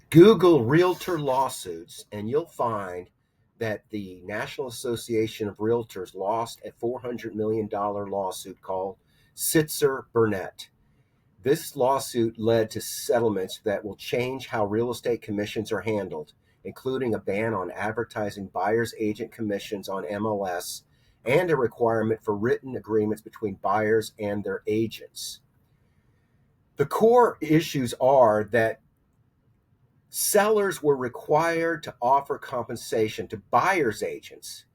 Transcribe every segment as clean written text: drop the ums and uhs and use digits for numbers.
Google realtor lawsuits, and you'll find that the National Association of Realtors lost a $400 million lawsuit called Sitzer Burnett. This lawsuit led to settlements that will change how real estate commissions are handled, including a ban on advertising buyer's agent commissions on MLS and a requirement for written agreements between buyers and their agents. The core issues are that sellers were required to offer compensation to buyer's agents,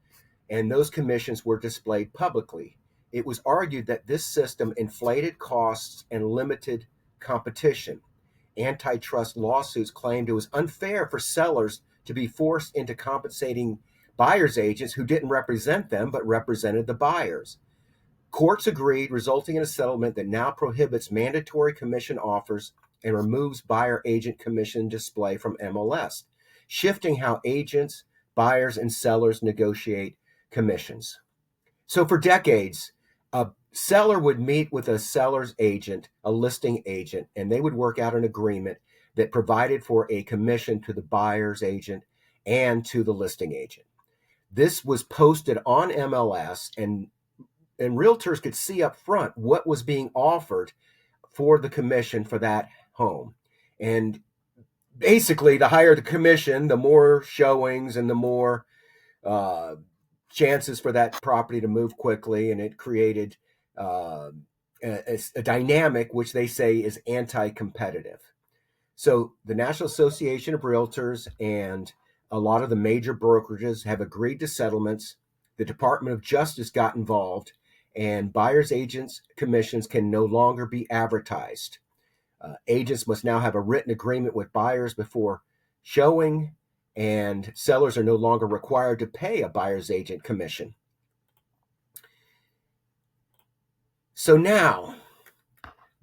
and those commissions were displayed publicly. It was argued that this system inflated costs and limited competition. Antitrust lawsuits claimed it was unfair for sellers to be forced into compensating buyer's agents who didn't represent them but represented the buyers. Courts agreed, resulting in a settlement that now prohibits mandatory commission offers and removes buyer agent commission display from MLS, shifting how agents, buyers, and sellers negotiate commissions. So for decades, a seller would meet with a seller's agent, a listing agent, and they would work out an agreement that provided for a commission to the buyer's agent and to the listing agent. This was posted on MLS, and realtors could see up front what was being offered for the commission for that home. And basically, the higher the commission, the more showings and the more chances for that property to move quickly. And it created a dynamic which they say is anti-competitive. So the National Association of Realtors and a lot of the major brokerages have agreed to settlements. The Department of Justice got involved, and buyers' agents' commissions can no longer be advertised. Agents must now have a written agreement with buyers before showing, and sellers are no longer required to pay a buyer's agent commission. So now,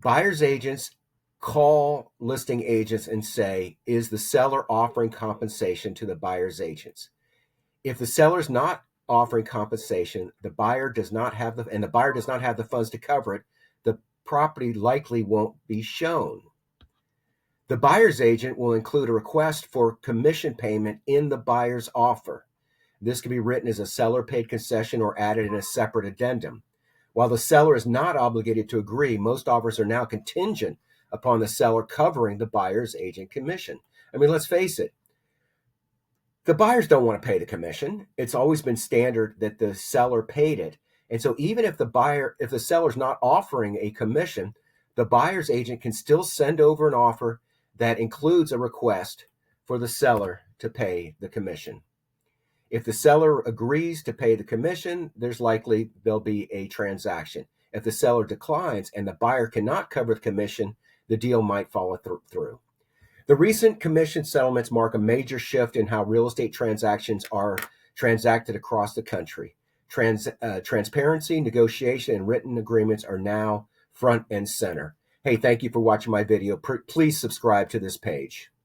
buyer's agents call listing agents and say, is the seller offering compensation to the buyer's agents? If the seller's not offering compensation, the buyer does not have the funds to cover it, the property likely won't be shown. The buyer's agent will include a request for commission payment in the buyer's offer. This can be written as a seller-paid concession or added in a separate addendum. While the seller is not obligated to agree, most offers are now contingent upon the seller covering the buyer's agent commission. I mean, let's face it. The buyers don't want to pay the commission. It's always been standard that the seller paid it. And so even if the seller's not offering a commission, the buyer's agent can still send over an offer that includes a request for the seller to pay the commission. If the seller agrees to pay the commission, there'll be a transaction. If the seller declines and the buyer cannot cover the commission, the deal might fall through. The recent commission settlements mark a major shift in how real estate transactions are transacted across the country. Transparency, negotiation, and written agreements are now front and center. Hey, thank you for watching my video. Please subscribe to this page.